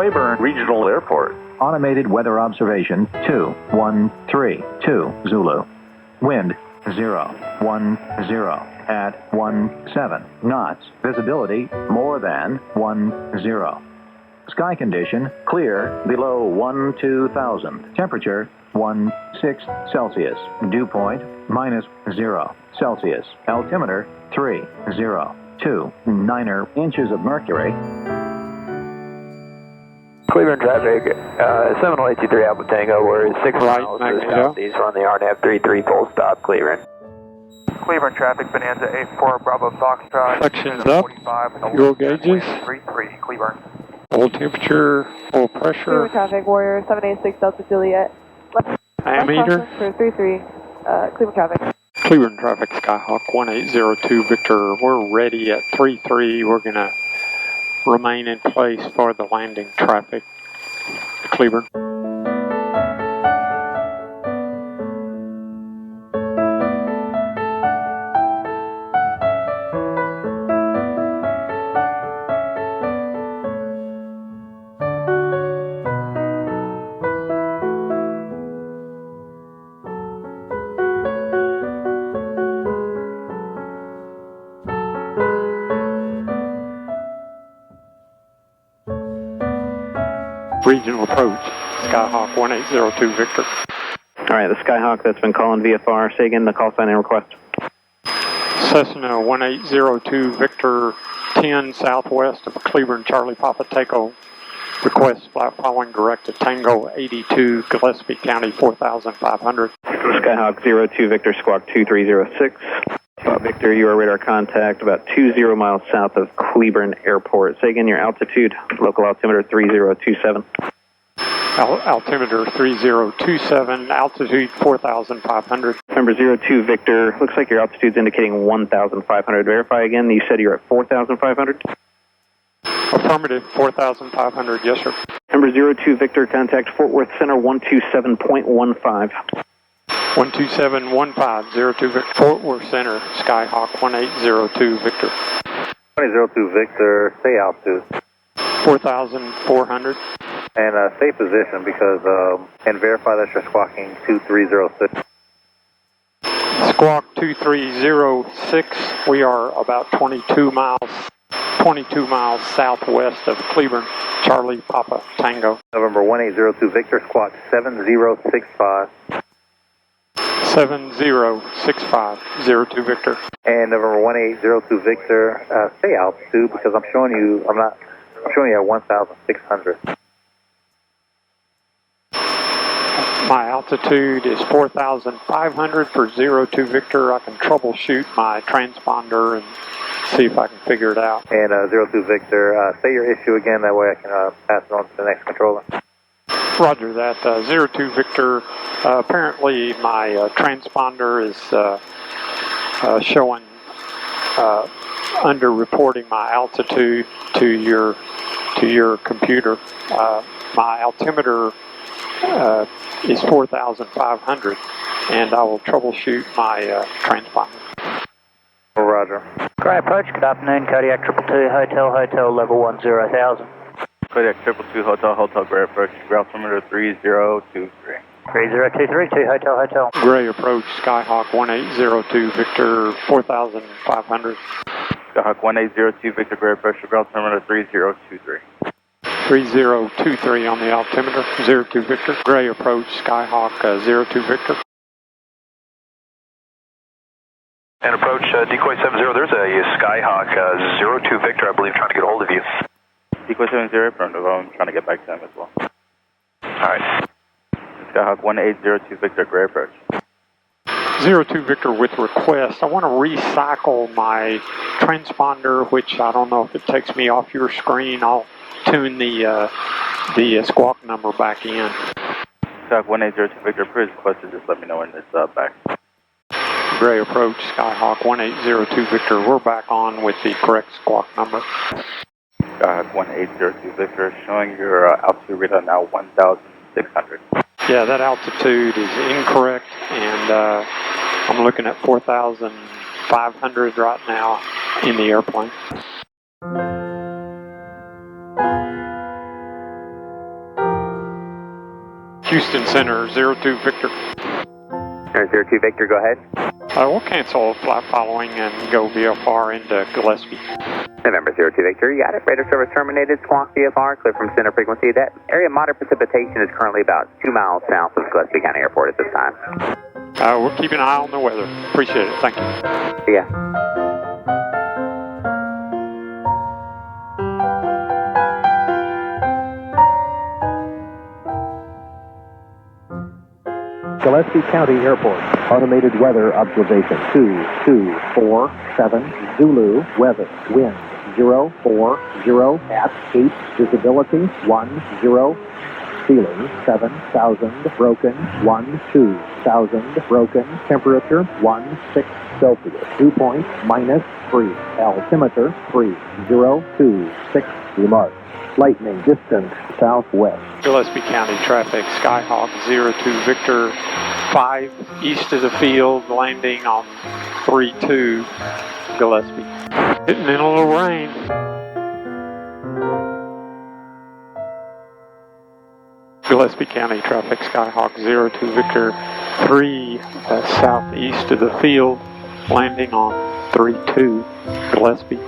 Cleburne Regional Airport. Automated weather observation 2132 Zulu. Wind 010 at 17 knots. Visibility more than 10. Sky condition clear below 12,000. Temperature 16 Celsius. Dew point -0 Celsius. Altimeter 302 inches of mercury. Cleburne traffic, 70823 Alpha Tango, we're 6 miles to the southeast on the RNAV 33 full stop, Cleburne. Cleburne traffic, Bonanza 84 Bravo Foxtrot. Sections up, fuel gauges, 33 Cleburne. oil temperature, oil pressure, Cleburne traffic, Warrior 786 Delta Juliet. diameter, for 33, Cleburne traffic. Cleburne traffic, Skyhawk 1802 Victor, we're ready at 33, we're going to remain in place for the landing traffic, Cleburne. Regional approach, Skyhawk 1802 Victor. All right, the Skyhawk that's been calling VFR, say again the call sign and request. Cessna 1802 Victor, 10 southwest of Cleburne, Charlie Papa Taco. Request flight following direct to Tango 82, Gillespie County 4500. Skyhawk 02 Victor, squawk 2306. Victor, you are radar contact about 20 miles south of Cleburne Airport. Say again your altitude, local altimeter 3027. Altimeter 3027, altitude 4,500. Number 02 Victor, looks like your altitude's indicating 1,500. Verify again, you said you're at 4,500? Affirmative, 4,500, yes sir. Number 02 Victor, contact Fort Worth Center 127.15. 1271502 Victor, Fort Worth Center, Skyhawk 1802 Victor. 2002 Victor, stay altitude. 4,400. And stay position because, and verify that you're squawking 2306. Squawk 2306, we are about 22 miles southwest of Cleburne, Charlie Papa Tango. November 1802 Victor, squawk 7065. 706502 Victor. And November 1802 Victor, stay altitude because I'm showing you at 1,600. My altitude is 4,500 for 02 Victor. I can troubleshoot my transponder and see if I can figure it out. And 02 Victor, say your issue again, that way I can pass it on to the next controller. Roger that. 02 Victor, apparently my transponder is showing under-reporting my altitude to your computer. My altimeter is 4,500, and I will troubleshoot my transponder. Roger. Gray approach, good afternoon, Kodiak 222, Hotel, level 10,000. Kodiak 222, Hotel, Gray approach, altimeter 3023. 3023 to Hotel. Gray approach, Skyhawk 1802 Victor, 4,500. Skyhawk 1802 Victor, Gray approach, altimeter 3023. 3023 on the altimeter, 02 Victor. Gray approach, Skyhawk 02 Victor. And approach decoy 70, there's a Skyhawk 02 Victor, I believe, trying to get a hold of you. Decoy 70, affirmative, I'm trying to get back to him as well. Alright. Skyhawk 1802 Victor, Gray approach. 02 Victor with request. I want to recycle my transponder, which I don't know if it takes me off your screen. I'll tune the squawk number back in. Skyhawk 1802 Victor, please requested, just let me know when it's back. Gray approach, Skyhawk 1802 Victor. We're back on with the correct squawk number. Skyhawk 1802 Victor, showing your altitude radar now 1,600. Yeah, that altitude is incorrect, and I'm looking at 4,500 right now in the airplane. Houston Center, 02 Victor. 02 Victor, go ahead. We'll cancel flight following and go VFR into Gillespie. November 02 Victor, you got it. Radar service terminated. Squawk VFR, clear from center frequency. That area of moderate precipitation is currently about 2 miles south of Gillespie County Airport at this time. We'll keep an eye on the weather. Appreciate it. Thank you. See ya. Gillespie County Airport. Automated weather observation 2247 Zulu weather wind 040 at 8 visibility 10 ceiling 7,000 broken 12,000 broken temperature 16 Celsius dew point -3 altimeter 3026 remarks. Lightning distance southwest. Gillespie County traffic, Skyhawk 02 Victor, 5 east of the field, landing on 32 Gillespie. Getting in a little rain. Gillespie County traffic, Skyhawk 02 Victor, 3 southeast of the field, landing on 32 Gillespie.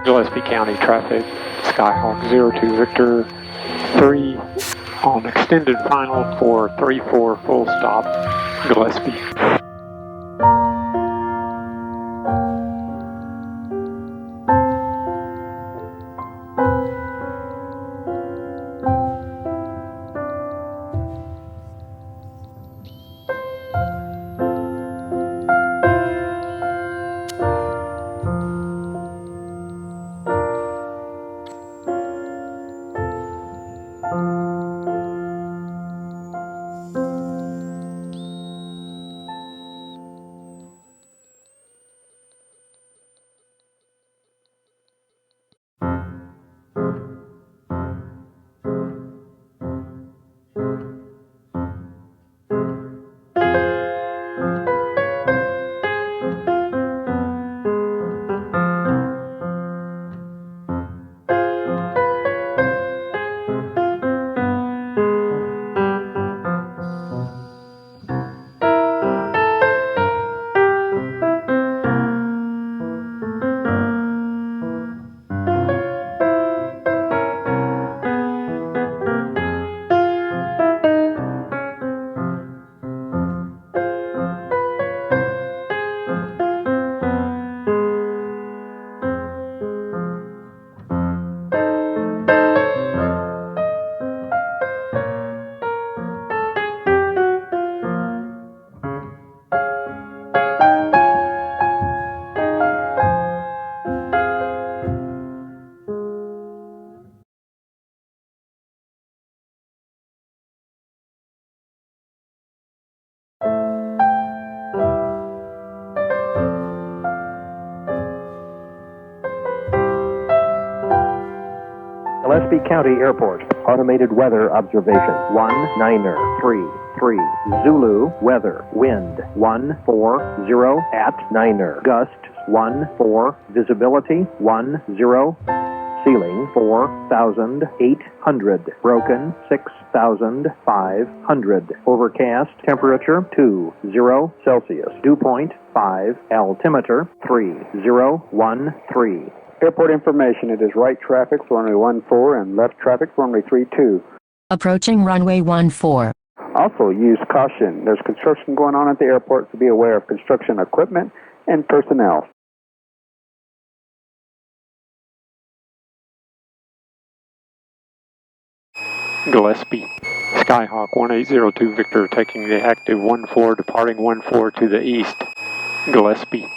Gillespie County traffic, Skyhawk 02 Victor, 3 on extended final for 34 full stop, Gillespie. Gillespie County Airport. Automated weather observation 1933 Zulu weather wind 140 at 9er gusts 14 visibility 10 ceiling 4,800 broken 6,500 overcast temperature 20 Celsius dew point 5 altimeter 3013. Airport information, it is right traffic for runway 14 and left traffic for runway 32. Approaching runway 14. Also use caution. There's construction going on at the airport, so be aware of construction equipment and personnel. Gillespie, Skyhawk 1802 Victor, taking the active 14, departing 14 to the east, Gillespie.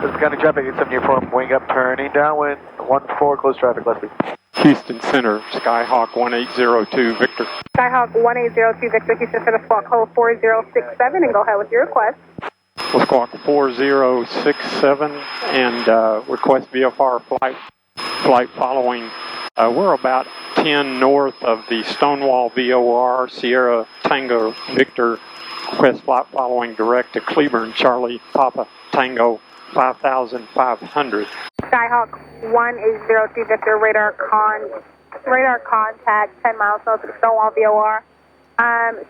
This is County traffic, 874, wing up, turning downwind, 14, close traffic, Leslie. Houston Center, Skyhawk 1802 Victor. Skyhawk 1802 Victor, Houston Center, squawk code 4067, and go ahead with your request. We'll squawk 4067 and request VFR flight following. We're about 10 north of the Stonewall VOR, Sierra Tango Victor, request flight following direct to Cleburne, Charlie Papa Tango 5500. Skyhawk 1802 Victor, radar contact 10 miles north of the Stonewall VOR.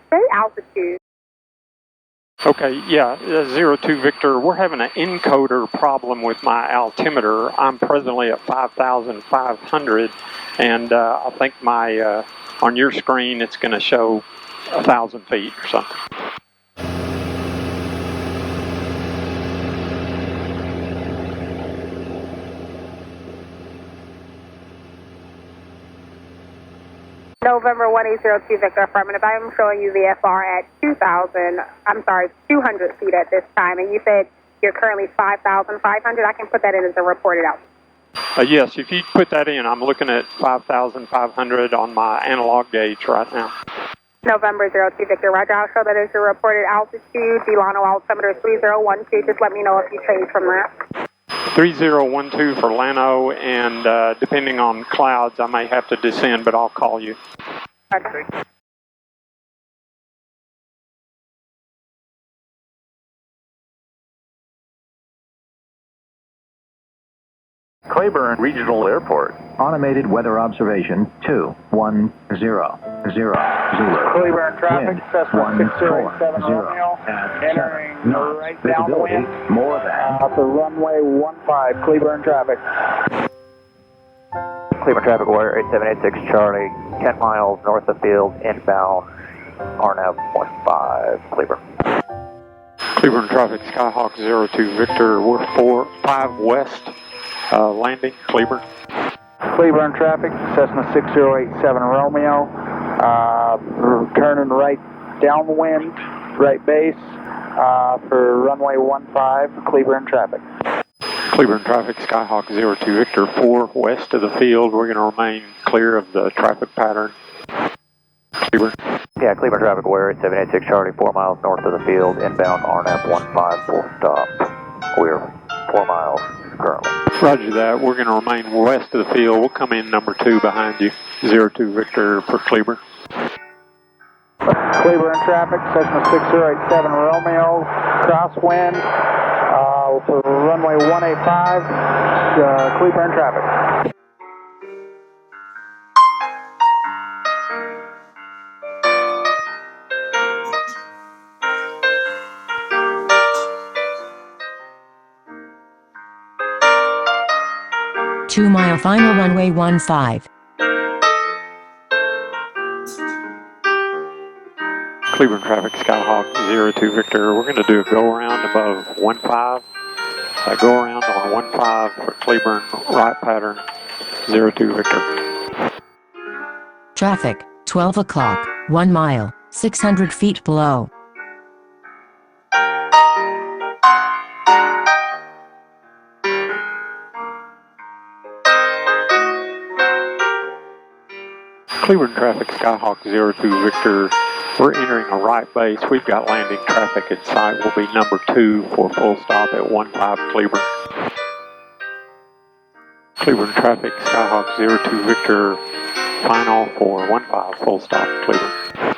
Say altitude. Okay, yeah, 02 Victor, we're having an encoder problem with my altimeter. I'm presently at 5,500, and I think my on your screen it's going to show 1,000 feet or something. November 1802 Victor, affirmative. I am showing you VFR at 200 feet at this time, and you said you're currently 5,500. I can put that in as a reported out. Yes, if you put that in, I'm looking at 5,500 on my analog gauge right now. November 02 Victor, roger. I'll show that as your reported altitude. Delano altimeter 3012. Just let me know if you change from that. 3012 for Lano, and depending on clouds, I may have to descend, but I'll call you. Okay. Cleburne Regional Airport. Automated weather observation 210 Zulu. Cleburne traffic, Cessna 607 Romeo, entering right downwind. More than. For runway 15, Cleburne traffic. Cleburne traffic, wire 8786 Charlie, 10 miles north of field, inbound, RNAV 15, Cleburne. Cleburne traffic, Skyhawk 02 Victor, we're 5 west, landing, Cleburne. Cleburne traffic, Cessna 6087 Romeo, turning right downwind, right base, for runway 15, Cleburne traffic. Cleburne traffic, Skyhawk 02 Victor, 4 west of the field. We're going to remain clear of the traffic pattern. Cleburne. Yeah, Cleburne traffic, wire 8786 Charlie, 4 miles north of the field, inbound RNAV 15, full stop. We're 4 miles currently. Roger that. We're going to remain west of the field. We'll come in number 2 behind you. 02 Victor for Cleburne. Cleburne traffic, Cessna 6087 Romeo, crosswind, for runway 185, Cleburne traffic. Two-mile final runway 15. Cleburne traffic, Skyhawk 02 Victor. We're going to do a go-around above 15. Go around on 15 for Cleburne, right pattern, 02 Victor. Traffic, 12 o'clock, 1 mile, 600 feet below. Cleburne traffic, Skyhawk 02 Victor. We're entering a right base. We've got landing traffic in sight. We'll be number 2 for full stop at 15 Cleburne. Cleburne traffic, Skyhawk 02 Victor, final for 15 full stop Cleburne.